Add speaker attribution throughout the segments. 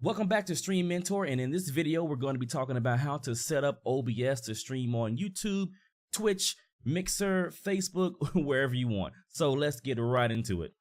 Speaker 1: Welcome back to Stream Mentor, and in this video we're going to be talking about how to set up OBS to stream on YouTube, Twitch, Mixer, Facebook, wherever you want. So let's get right into it.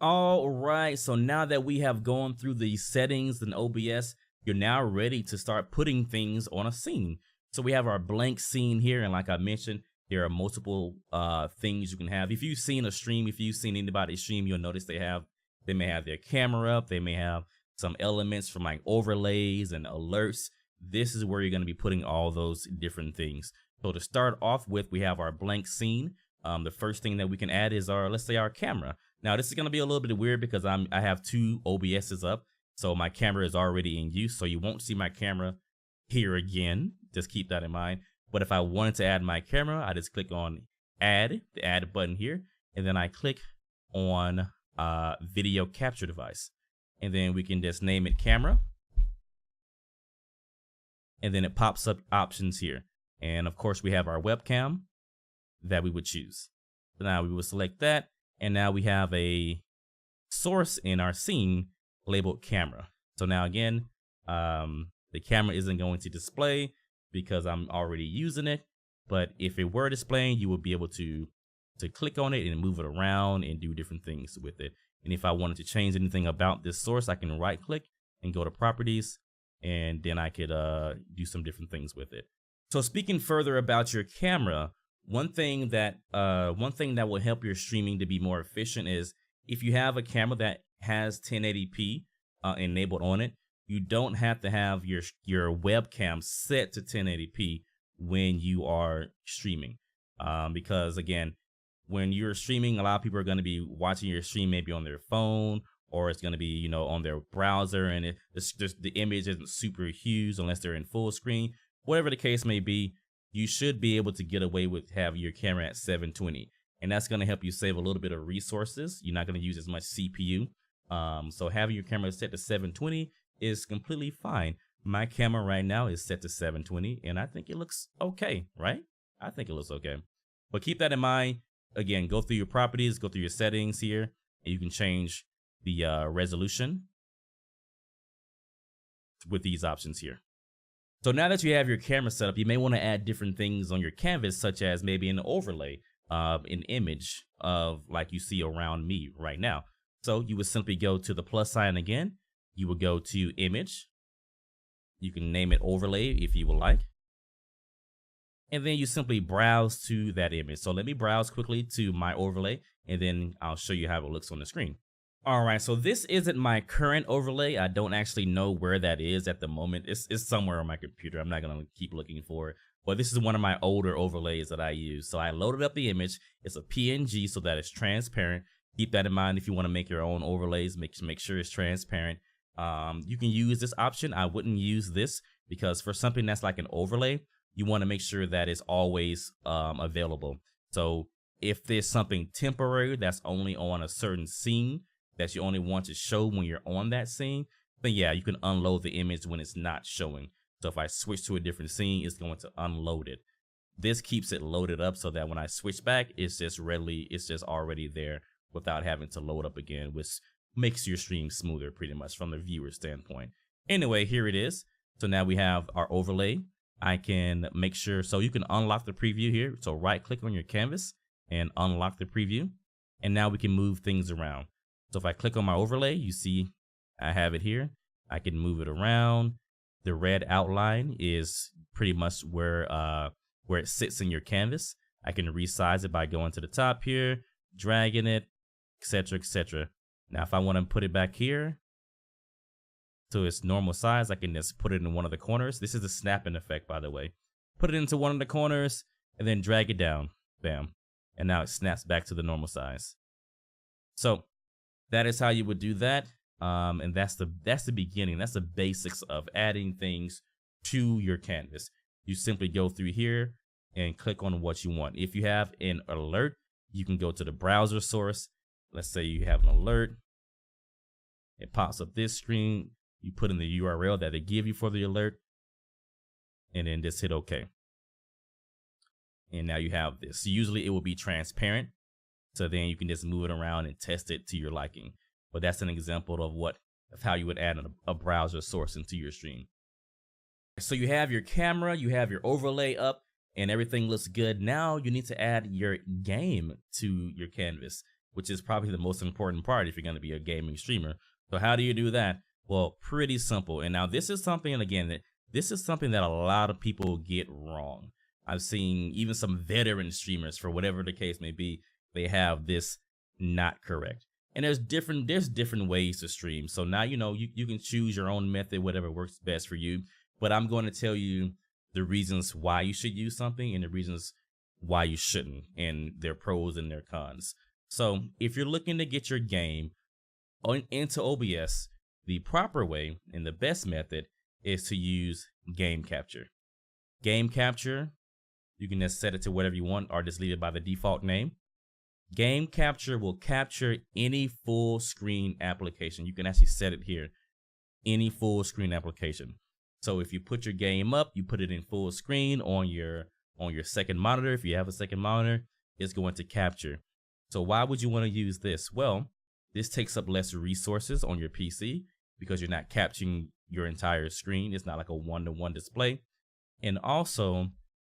Speaker 1: Alright, so now that we have gone through the settings in OBS, you're now ready to start putting things on a scene. So we have our blank scene here, and like I mentioned, there are multiple things you can have. If you've seen a stream, if you've seen anybody stream, you'll notice they may have their camera up, they may have some elements from like overlays and alerts. This is where you're going to be putting all those different things. So to start off with, we have our blank scene. The first thing that we can add is let's say our camera. Now this is going to be a little bit weird because I have two OBSs up, so my camera is already in use, so you won't see my camera here again. Just keep that in mind. But if I wanted to add my camera, I just click on add, the add button here, and then I click on video capture device, and then we can just name it camera, and then it pops up options here, and of course we have our webcam that we would choose. So now we will select that, and now we have a source in our scene labeled camera. So now again, the camera isn't going to display because I'm already using it, but if it were displaying, you would be able to click on it and move it around and do different things with it. And if I wanted to change anything about this source, I can right click and go to properties, and then I could do some different things with it. So speaking further about your camera, one thing that will help your streaming to be more efficient is if you have a camera that has 1080p enabled on it, you don't have to have your webcam set to 1080p when you are streaming, because again, when you're streaming, a lot of people are going to be watching your stream maybe on their phone, or it's going to be on their browser, and the image isn't super huge unless they're in full screen. Whatever the case may be, you should be able to get away with having your camera at 720, and that's going to help you save a little bit of resources. You're not going to use as much CPU. So having your camera set to 720 is completely fine. My camera right now is set to 720, and I think it looks okay, right? I think it looks okay. But keep that in mind. Again, go through your properties, go through your settings here, and you can change the resolution with these options here. So now that you have your camera set up, you may want to add different things on your canvas, such as maybe an overlay, an image of like you see around me right now. So you would simply go to the plus sign again. You would go to image. You can name it overlay if you would like. And then you simply browse to that image. So let me browse quickly to my overlay, and then I'll show you how it looks on the screen. All right, so this isn't my current overlay. I don't actually know where that is at the moment. It's somewhere on my computer. I'm not gonna keep looking for it, but this is one of my older overlays that I use. So I loaded up the image. It's a PNG, so that it's transparent. Keep that in mind if you want to make your own overlays. Make sure it's transparent. You can use this option. I wouldn't use this because for something that's like an overlay, you want to make sure that it's always available. So if there's something temporary that's only on a certain scene that you only want to show when you're on that scene, then yeah, you can unload the image when it's not showing. So if I switch to a different scene, it's going to unload it. This keeps it loaded up so that when I switch back, it's just already there without having to load up again, which makes your stream smoother pretty much from the viewer standpoint. Anyway, here it is. So now we have our overlay. I can make sure, so you can unlock the preview here. So right click on your canvas and unlock the preview. And now we can move things around. So if I click on my overlay, you see I have it here. I can move it around. The red outline is pretty much where it sits in your canvas. I can resize it by going to the top here, dragging it, etc., etc. Now if I want to put it back here to its normal size, I can just put it in one of the corners. This is the snapping effect, by the way. Put it into one of the corners and then drag it down. Bam. And now it snaps back to the normal size. So that is how you would do that. And that's the beginning. That's the basics of adding things to your canvas. You simply go through here and click on what you want. If you have an alert, you can go to the browser source. Let's say you have an alert. It pops up this screen. You put in the URL that they give you for the alert, and then just hit OK. And now you have this. Usually it will be transparent, so then you can just move it around and test it to your liking. But that's an example of how you would add a browser source into your stream. So you have your camera, you have your overlay up, and everything looks good. Now you need to add your game to your canvas, which is probably the most important part if you're going to be a gaming streamer. So how do you do that? Well, pretty simple. And now this is something, this is something that a lot of people get wrong. I've seen even some veteran streamers, for whatever the case may be, they have this not correct. And there's different ways to stream. So now you can choose your own method, whatever works best for you. But I'm going to tell you the reasons why you should use something and the reasons why you shouldn't, and their pros and their cons. So if you're looking to get your game into OBS, the proper way and the best method is to use game capture. Game capture, you can just set it to whatever you want or just leave it by the default name. Game capture will capture any full screen application. You can actually set it here, any full screen application. So if you put your game up, you put it in full screen on your second monitor. If you have a second monitor, it's going to capture. So why would you want to use this? Well, this takes up less resources on your PC because you're not capturing your entire screen. It's not like a one-to-one display. And also,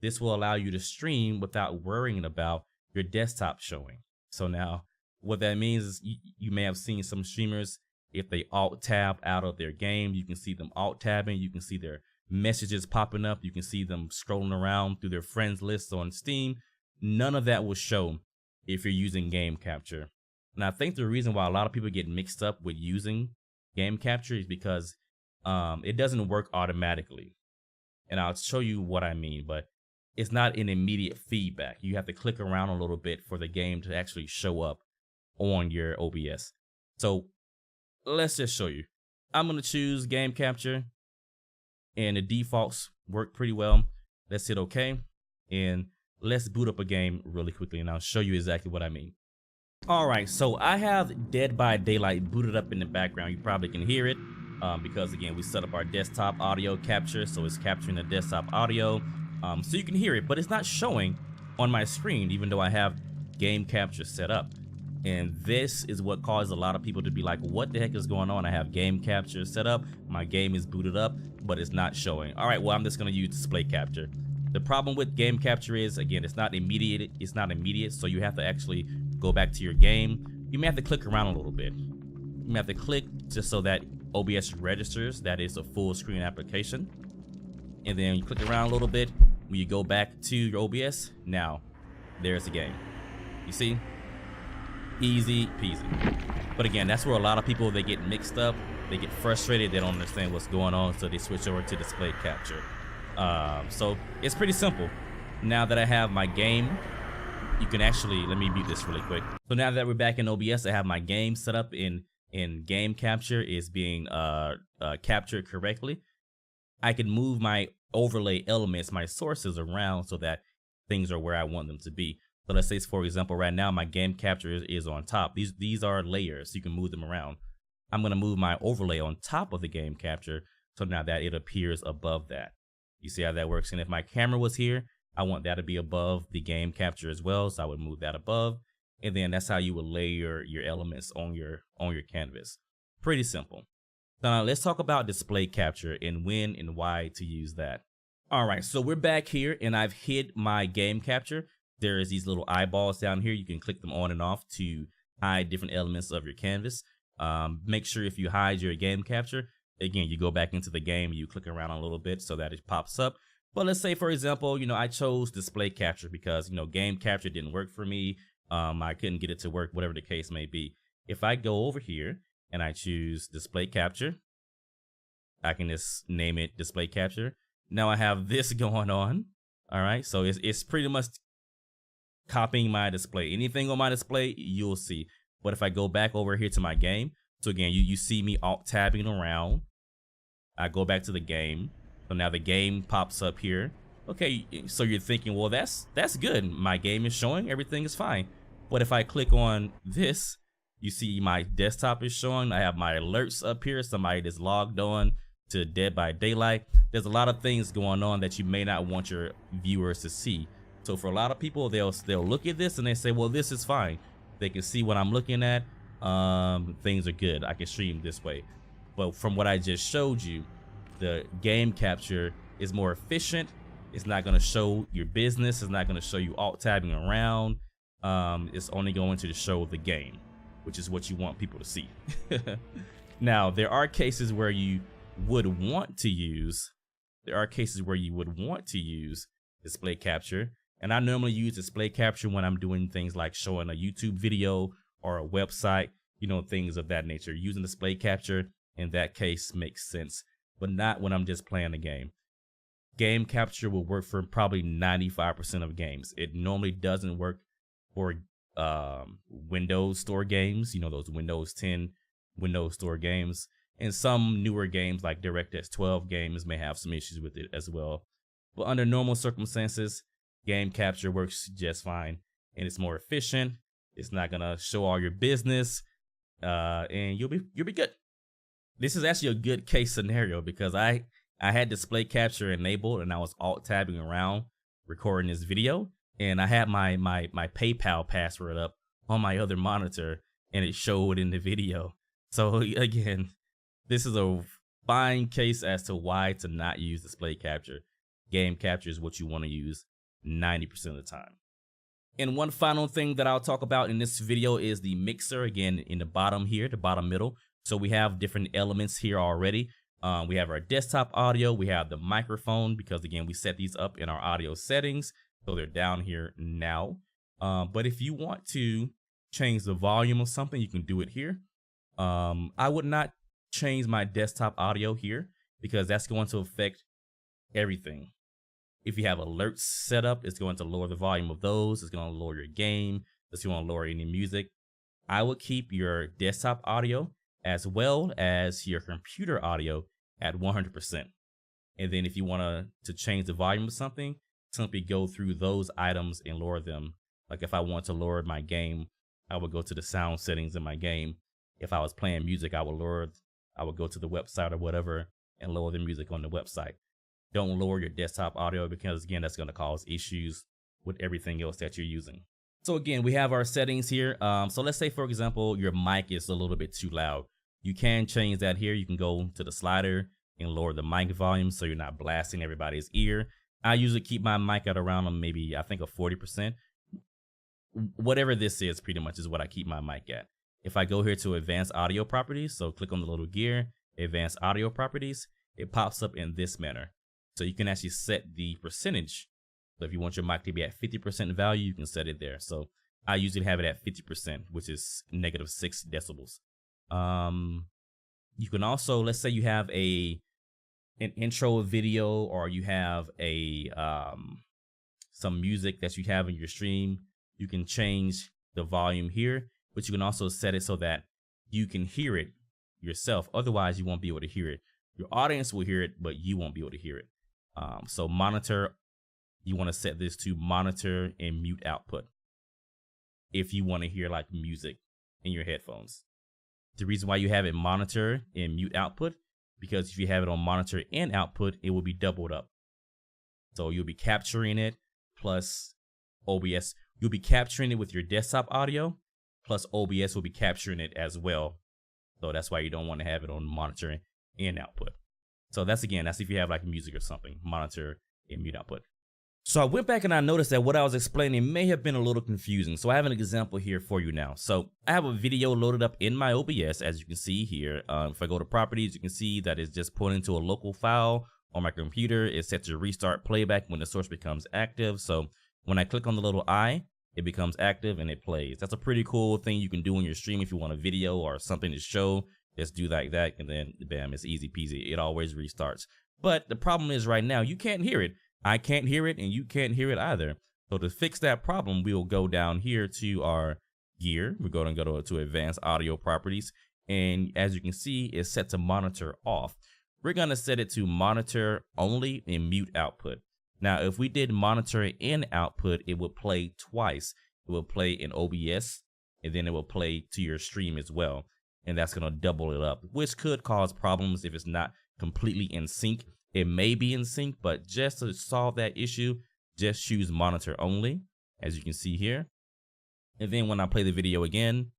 Speaker 1: this will allow you to stream without worrying about your desktop showing. So now what that means is you may have seen some streamers, if they alt tab out of their game, you can see them alt tabbing, you can see their messages popping up, you can see them scrolling around through their friends list on Steam. None of that will show if you're using game capture. And I think the reason why a lot of people get mixed up with using game capture is because it doesn't work automatically. And I'll show you what I mean, but it's not an immediate feedback. You have to click around a little bit for the game to actually show up on your OBS. So let's just show you. I'm going to choose game capture, and the defaults work pretty well. Let's hit OK, and let's boot up a game really quickly, and I'll show you exactly what I mean. All right, so I have Dead by Daylight booted up in the background. You probably can hear it because, again, we set up our desktop audio capture, so it's capturing the desktop audio. So you can hear it, but it's not showing on my screen, even though I have game capture set up. And this is what caused a lot of people to be like, what the heck is going on? I have game capture set up, my game is booted up, but it's not showing. All right, well, I'm just going to use display capture. The problem with game capture is, again, it's not immediate, so you have to actually go back to your game. You may have to click around a little bit. You may have to click just so that OBS registers that is a full screen application. And then you click around a little bit. When you go back to your OBS, now there's the game. You see? Easy peasy. But again, that's where a lot of people, they get mixed up, they get frustrated, they don't understand what's going on, so they switch over to display capture. So it's pretty simple. Now that I have my game, you can actually, let me mute this really quick. So now that we're back in OBS, I have my game set up in game capture is being captured correctly. I can move my overlay elements, my sources around so that things are where I want them to be. So let's say, for example, right now my game capture is on top. These are layers, so you can move them around. I'm going to move my overlay on top of the game capture, so now that it appears above that. You see how that works? And if my camera was here, I want that to be above the game capture as well, so I would move that above. And then that's how you would layer your elements on your canvas. Pretty simple. Now let's talk about display capture and when and why to use that. All right, so we're back here and I've hid my game capture. There is these little eyeballs down here. You can click them on and off to hide different elements of your canvas. Make sure if you hide your game capture, again, you go back into the game, you click around a little bit so that it pops up. But let's say, for example, I chose display capture because, game capture didn't work for me. I couldn't get it to work, whatever the case may be. If I go over here and I choose display capture, I can just name it display capture. Now I have this going on. All right, so it's pretty much copying my display. Anything on my display, you'll see. But if I go back over here to my game, so again, you see me alt tabbing around. I go back to the game. So now the game pops up here. Okay, so you're thinking, well, that's good. My game is showing, everything is fine. But if I click on this, You see my desktop is showing. I have my alerts up here. Somebody that's logged on to Dead by Daylight. There's a lot of things going on that you may not want your viewers to see. So for a lot of people, they'll look at this and they say, well, this is fine. They can see what I'm looking at. Things are good. I can stream this way. But from what I just showed you, the game capture is more efficient. It's not going to show your business. It's not going to show you alt tabbing around. It's only going to show the game, which is what you want people to see. Now, there are cases where you would want to use display capture. And I normally use display capture when I'm doing things like showing a YouTube video or a website, you know, things of that nature. Using display capture in that case makes sense, but not when I'm just playing a game. Game capture will work for probably 95% of games. It normally doesn't work for Windows Store games, you know, those Windows 10 Windows Store games. And some newer games like DirectX 12 games may have some issues with it as well. But under normal circumstances, game capture works just fine, and it's more efficient. It's not gonna show all your business, and you'll be good. This is actually a good case scenario because I had display capture enabled and I was alt tabbing around recording this video, and I had my PayPal password up on my other monitor, and it showed in the video. So again, this is a fine case as to why to not use display capture. Game capture is what you want to use 90% of the time. And one final thing that I'll talk about in this video is the mixer. Again, in the bottom here, the bottom middle. So we have different elements here already. We have our desktop audio. We have the microphone because, again, we set these up in our audio settings. So they're down here now. But if you want to change the volume of something, you can do it here. I would not change my desktop audio here because that's going to affect everything. If you have alerts set up, it's going to lower the volume of those. It's going to lower your game. It's going to lower any music. I would keep your desktop audio as well as your computer audio at 100%. And then if you want to change the volume of something, simply go through those items and lower them. Like if I want to lower my game, I would go to the sound settings in my game. If I was playing music, I would go to the website or whatever and lower the music on the website. Don't lower your desktop audio because, again, that's going to cause issues with everything else that you're using. So again, we have our settings here. So let's say, for example, your mic is a little bit too loud. You can change that here. You can go to the slider and lower the mic volume so you're not blasting everybody's ear. I usually keep my mic at around maybe, I think, a 40%. Whatever this is pretty much is what I keep my mic at. If I go here to advanced audio properties, so click on the little gear, advanced audio properties, it pops up in this manner. So you can actually set the percentage. So if you want your mic to be at 50% value, you can set it there. So I usually have it at 50%, which is -6 decibels. You can also, let's say you have an intro video, or you have some music that you have in your stream. You can change the volume here, but you can also set it so that you can hear it yourself. Otherwise, you won't be able to hear it. Your audience will hear it, but you won't be able to hear it. So monitor, you want to set this to monitor and mute output if you want to hear like music in your headphones. The reason why you have it monitor and mute output, because if you have it on monitor and output, it will be doubled up. So you'll be capturing it plus OBS. You'll be capturing it with your desktop audio plus OBS will be capturing it as well. So that's why you don't want to have it on monitor and output. So that's if you have like music or something, monitor and mute output. So I went back and I noticed that what I was explaining may have been a little confusing. So I have an example here for you now. So I have a video loaded up in my OBS, as you can see here. If I go to properties, you can see that it's just pointing to a local file on my computer. It's set to restart playback when the source becomes active. So when I click on the little eye, it becomes active and it plays. That's a pretty cool thing you can do in your stream if you want a video or something to show. Just do like that, and then bam, it's easy peasy. It always restarts. But the problem is right now, you can't hear it. I can't hear it, and you can't hear it either. So to fix that problem, we'll go down here to our gear. We're going to go to advanced audio properties. And as you can see, it's set to monitor off. We're going to set it to monitor only and mute output. Now, if we did monitor and output, it would play twice. It will play in OBS and then it will play to your stream as well. And that's going to double it up, which could cause problems if it's not completely in sync. It may be in sync, but just to solve that issue, just choose monitor only, as you can see here. And then when I play the video again,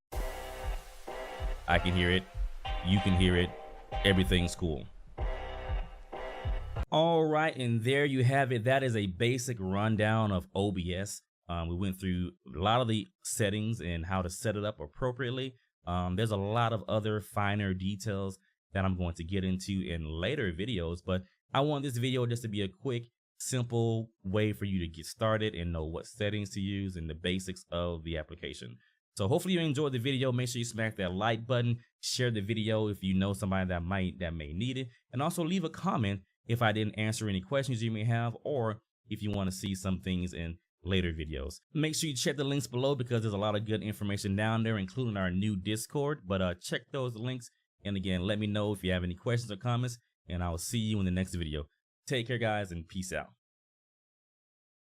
Speaker 1: I can hear it, you can hear it, everything's cool. All right, and there you have it. That is a basic rundown of OBS. We went through a lot of the settings and how to set it up appropriately. There's a lot of other finer details that I'm going to get into in later videos, but I want this video just to be a quick, simple way for you to get started and know what settings to use and the basics of the application. So hopefully you enjoyed the video. Make sure you smack that like button, share the video if you know somebody that may need it, and also leave a comment if I didn't answer any questions you may have, or if you want to see some things in later videos. Make sure you check the links below because there's a lot of good information down there, including our new Discord. But check those links, and again, let me know if you have any questions or comments, and I will see you in the next video. Take care, guys, and peace out.